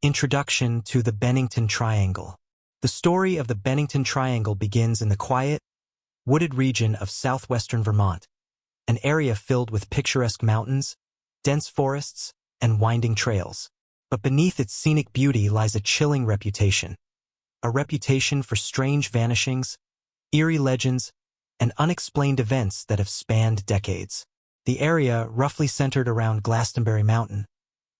Introduction to the Bennington Triangle. The story of the Bennington Triangle begins in the quiet, wooded region of southwestern Vermont, an area filled with picturesque mountains, dense forests, and winding trails. But beneath its scenic beauty lies a chilling reputation. A reputation for strange vanishings, eerie legends, and unexplained events that have spanned decades. The area, roughly centered around Glastonbury Mountain,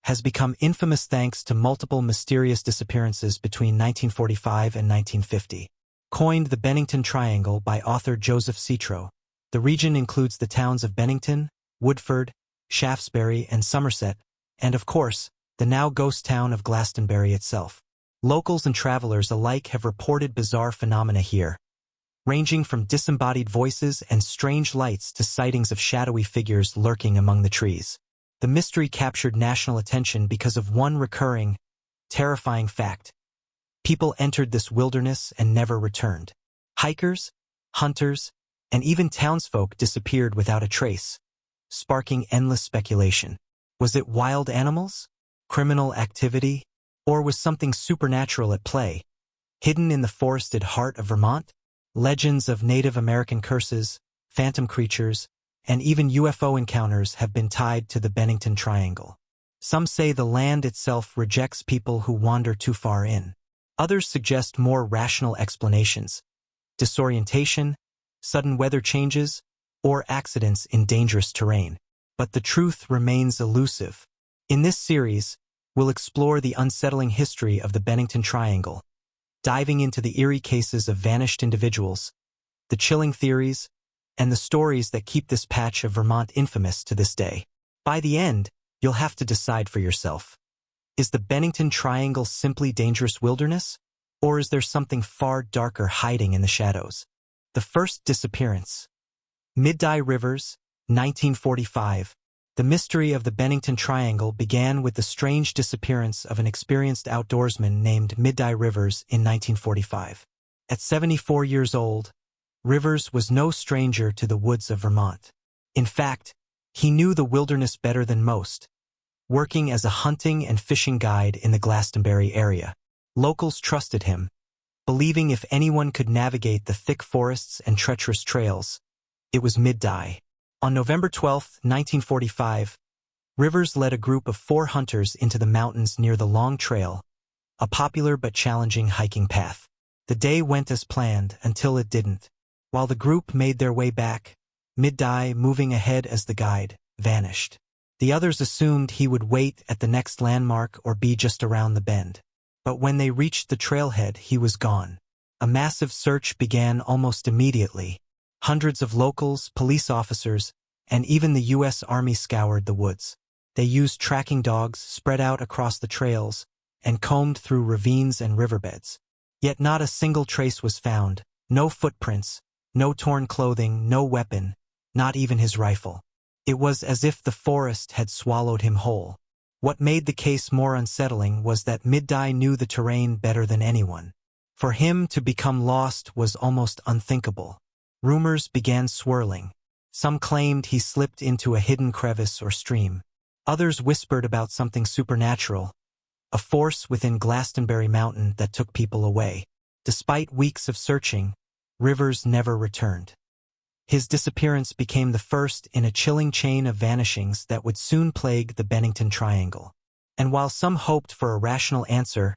has become infamous thanks to multiple mysterious disappearances between 1945 and 1950. Coined the Bennington Triangle by author Joseph Citro, the region includes the towns of Bennington, Woodford, Shaftesbury, and Somerset, and of course, the now ghost town of Glastonbury itself. Locals and travelers alike have reported bizarre phenomena here, ranging from disembodied voices and strange lights to sightings of shadowy figures lurking among the trees. The mystery captured national attention because of one recurring, terrifying fact. People entered this wilderness and never returned. Hikers, hunters, and even townsfolk disappeared without a trace, sparking endless speculation. Was it wild animals, criminal activity, or was something supernatural at play? Hidden in the forested heart of Vermont, legends of Native American curses, phantom creatures, and even UFO encounters have been tied to the Bennington Triangle. Some say the land itself rejects people who wander too far in. Others suggest more rational explanations: disorientation, sudden weather changes, or accidents in dangerous terrain. But the truth remains elusive. In this series, we'll explore the unsettling history of the Bennington Triangle, diving into the eerie cases of vanished individuals, the chilling theories, and the stories that keep this patch of Vermont infamous to this day. By the end, you'll have to decide for yourself. Is the Bennington Triangle simply dangerous wilderness, or is there something far darker hiding in the shadows? The first disappearance. Mid-Dye Rivers, 1945. The mystery of the Bennington Triangle began with the strange disappearance of an experienced outdoorsman named Mid-Dye Rivers in 1945. At 74 years old, Rivers was no stranger to the woods of Vermont. In fact, he knew the wilderness better than most, working as a hunting and fishing guide in the Glastonbury area. Locals trusted him, believing if anyone could navigate the thick forests and treacherous trails, it was Mid-Dye. On November 12, 1945, Rivers led a group of 4 hunters into the mountains near the Long Trail, a popular but challenging hiking path. The day went as planned until it didn't. While the group made their way back, Mid-Dye, moving ahead as the guide, vanished. The others assumed he would wait at the next landmark or be just around the bend. But when they reached the trailhead, he was gone. A massive search began almost immediately. Hundreds of locals, police officers, and even the U.S. Army scoured the woods. They used tracking dogs spread out across the trails and combed through ravines and riverbeds. Yet not a single trace was found, no footprints, no torn clothing, no weapon, not even his rifle. It was as if the forest had swallowed him whole. What made the case more unsettling was that Mid-Dye knew the terrain better than anyone. For him to become lost was almost unthinkable. Rumors began swirling. Some claimed he slipped into a hidden crevice or stream. Others whispered about something supernatural, a force within Glastonbury Mountain that took people away. Despite weeks of searching, Rivers never returned. His disappearance became the first in a chilling chain of vanishings that would soon plague the Bennington Triangle. And while some hoped for a rational answer,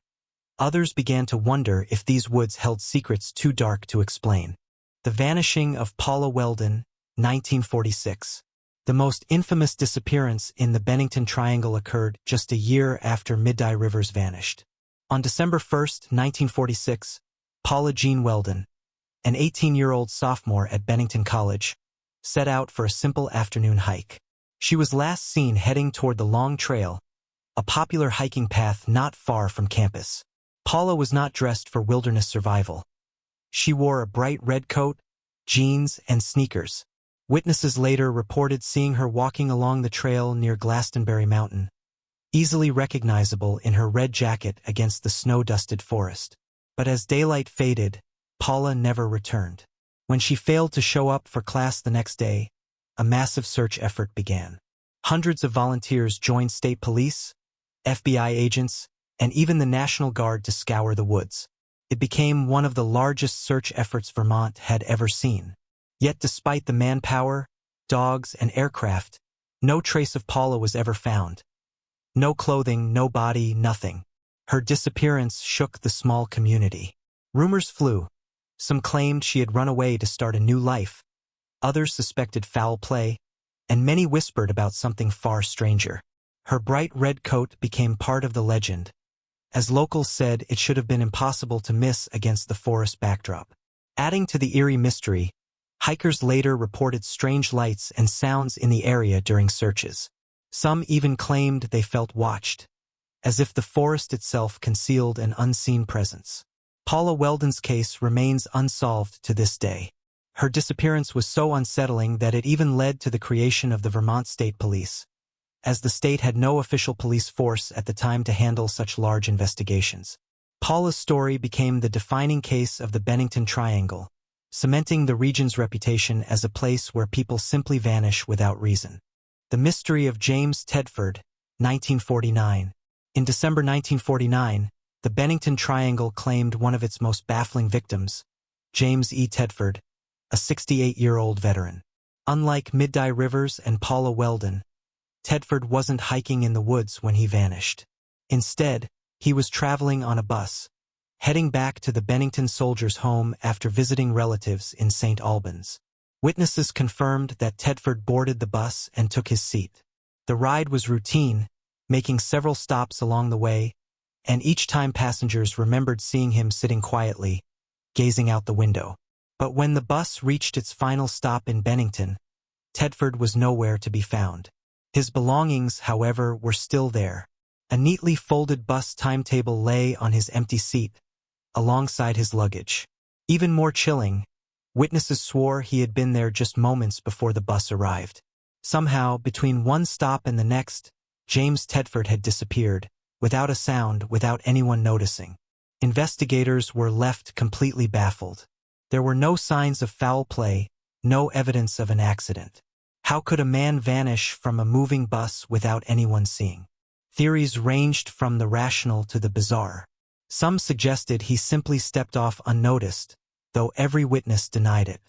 others began to wonder if these woods held secrets too dark to explain. The vanishing of Paula Weldon, 1946. The most infamous disappearance in the Bennington Triangle occurred just a year after Mid-Dye Rivers vanished. On December 1, 1946, Paula Jean Weldon, an 18-year-old sophomore at Bennington College, set out for a simple afternoon hike. She was last seen heading toward the Long Trail, a popular hiking path not far from campus. Paula was not dressed for wilderness survival. She wore a bright red coat, jeans, and sneakers. Witnesses later reported seeing her walking along the trail near Glastonbury Mountain, easily recognizable in her red jacket against the snow-dusted forest. But as daylight faded, Paula never returned. When she failed to show up for class the next day, a massive search effort began. Hundreds of volunteers joined state police, FBI agents, and even the National Guard to scour the woods. It became one of the largest search efforts Vermont had ever seen. Yet despite the manpower, dogs, and aircraft, no trace of Paula was ever found. No clothing, no body, nothing. Her disappearance shook the small community. Rumors flew. Some claimed she had run away to start a new life. Others suspected foul play, and many whispered about something far stranger. Her bright red coat became part of the legend. As locals said, it should have been impossible to miss against the forest backdrop. Adding to the eerie mystery, hikers later reported strange lights and sounds in the area during searches. Some even claimed they felt watched, as if the forest itself concealed an unseen presence. Paula Weldon's case remains unsolved to this day. Her disappearance was so unsettling that it even led to the creation of the Vermont State Police, as the state had no official police force at the time to handle such large investigations. Paula's story became the defining case of the Bennington Triangle, cementing the region's reputation as a place where people simply vanish without reason. The mystery of James Tedford, 1949. In December 1949, the Bennington Triangle claimed one of its most baffling victims, James E. Tedford, a 68-year-old veteran. Unlike Midday Rivers and Paula Weldon, Tedford wasn't hiking in the woods when he vanished. Instead, he was traveling on a bus, heading back to the Bennington soldiers' home after visiting relatives in St. Albans. Witnesses confirmed that Tedford boarded the bus and took his seat. The ride was routine, making several stops along the way, and each time passengers remembered seeing him sitting quietly, gazing out the window. But when the bus reached its final stop in Bennington, Tedford was nowhere to be found. His belongings, however, were still there. A neatly folded bus timetable lay on his empty seat, alongside his luggage. Even more chilling, witnesses swore he had been there just moments before the bus arrived. Somehow, between one stop and the next, James Tedford had disappeared, without a sound, without anyone noticing. Investigators were left completely baffled. There were no signs of foul play, no evidence of an accident. How could a man vanish from a moving bus without anyone seeing? Theories ranged from the rational to the bizarre. Some suggested he simply stepped off unnoticed, though every witness denied it.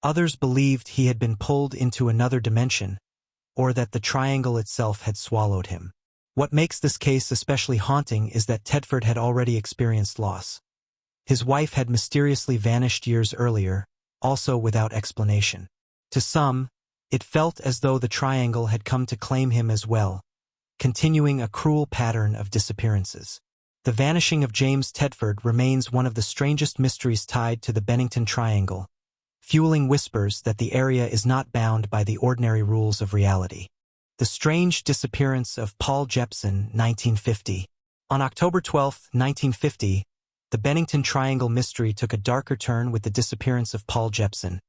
Others believed he had been pulled into another dimension, or that the triangle itself had swallowed him. What makes this case especially haunting is that Tedford had already experienced loss. His wife had mysteriously vanished years earlier, also without explanation. To some, it felt as though the triangle had come to claim him as well, continuing a cruel pattern of disappearances. The vanishing of James Tedford remains one of the strangest mysteries tied to the Bennington Triangle, fueling whispers that the area is not bound by the ordinary rules of reality. The strange disappearance of Paul Jepson, 1950. On October 12, 1950, the Bennington Triangle mystery took a darker turn with the disappearance of Paul Jepson,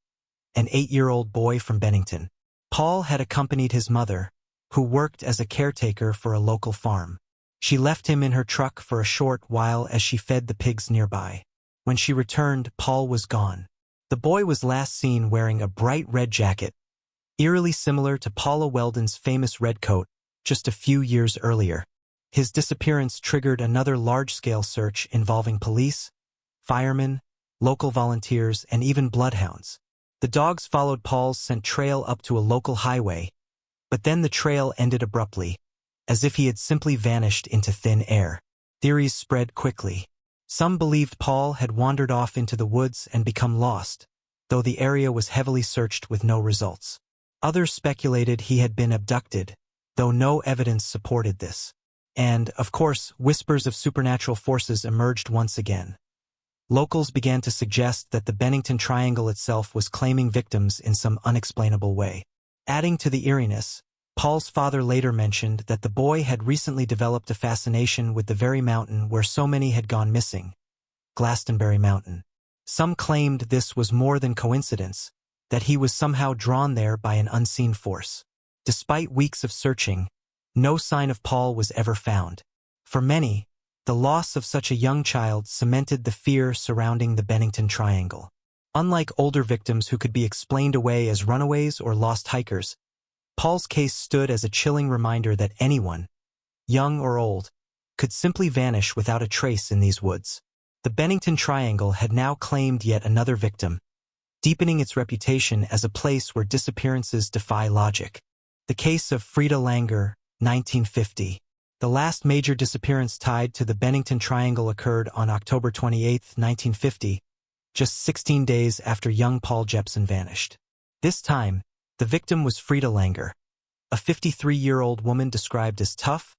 an 8-year-old boy from Bennington. Paul had accompanied his mother, who worked as a caretaker for a local farm. She left him in her truck for a short while as she fed the pigs nearby. When she returned, Paul was gone. The boy was last seen wearing a bright red jacket, eerily similar to Paula Weldon's famous red coat, just a few years earlier. His disappearance triggered another large-scale search involving police, firemen, local volunteers, and even bloodhounds. The dogs followed Paul's scent trail up to a local highway, but then the trail ended abruptly, as if he had simply vanished into thin air. Theories spread quickly. Some believed Paul had wandered off into the woods and become lost, though the area was heavily searched with no results. Others speculated he had been abducted, though no evidence supported this. And, of course, whispers of supernatural forces emerged once again. Locals began to suggest that the Bennington Triangle itself was claiming victims in some unexplainable way. Adding to the eeriness, Paul's father later mentioned that the boy had recently developed a fascination with the very mountain where so many had gone missing, Glastonbury Mountain. Some claimed this was more than coincidence, that he was somehow drawn there by an unseen force. Despite weeks of searching, no sign of Paul was ever found. For many, the loss of such a young child cemented the fear surrounding the Bennington Triangle. Unlike older victims who could be explained away as runaways or lost hikers, Paul's case stood as a chilling reminder that anyone, young or old, could simply vanish without a trace in these woods. The Bennington Triangle had now claimed yet another victim, deepening its reputation as a place where disappearances defy logic. The case of Frida Langer, 1950. The last major disappearance tied to the Bennington Triangle occurred on October 28, 1950, just 16 days after young Paul Jepson vanished. This time, the victim was Frida Langer, a 53-year-old woman described as tough,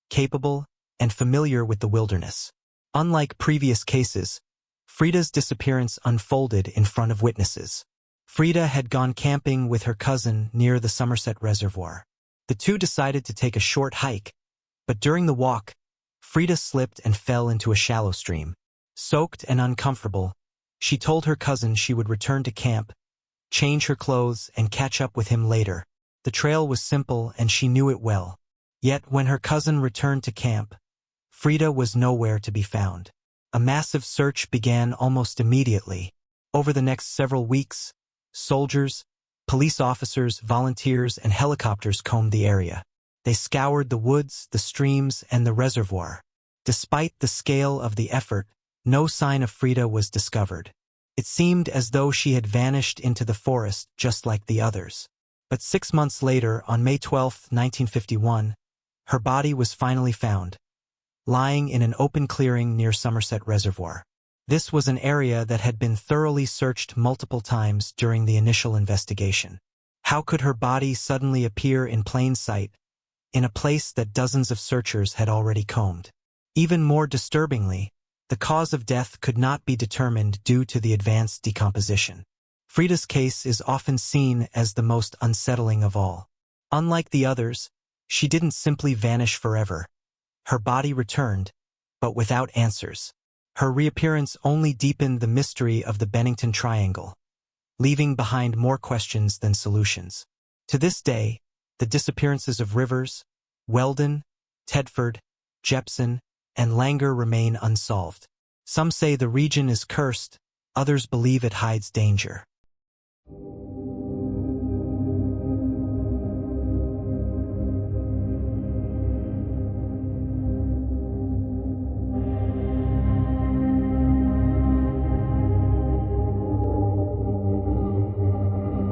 capable, and familiar with the wilderness. Unlike previous cases, Frida's disappearance unfolded in front of witnesses. Frida had gone camping with her cousin near the Somerset Reservoir. The two decided to take a short hike, but during the walk, Frida slipped and fell into a shallow stream. Soaked and uncomfortable, she told her cousin she would return to camp, change her clothes, and catch up with him later. The trail was simple and she knew it well. Yet when her cousin returned to camp, Frida was nowhere to be found. A massive search began almost immediately. Over the next several weeks, soldiers, police officers, volunteers, and helicopters combed the area. They scoured the woods, the streams, and the reservoir. Despite the scale of the effort, no sign of Frida was discovered. It seemed as though she had vanished into the forest just like the others. But 6 months later, on May 12, 1951, her body was finally found, lying in an open clearing near Somerset Reservoir. This was an area that had been thoroughly searched multiple times during the initial investigation. How could her body suddenly appear in plain sight, in a place that dozens of searchers had already combed? Even more disturbingly, the cause of death could not be determined due to the advanced decomposition. Frida's case is often seen as the most unsettling of all. Unlike the others, she didn't simply vanish forever. Her body returned, but without answers. Her reappearance only deepened the mystery of the Bennington Triangle, leaving behind more questions than solutions. To this day, the disappearances of Rivers, Weldon, Tedford, Jepson, and Langer remain unsolved. Some say the region is cursed, others believe it hides danger.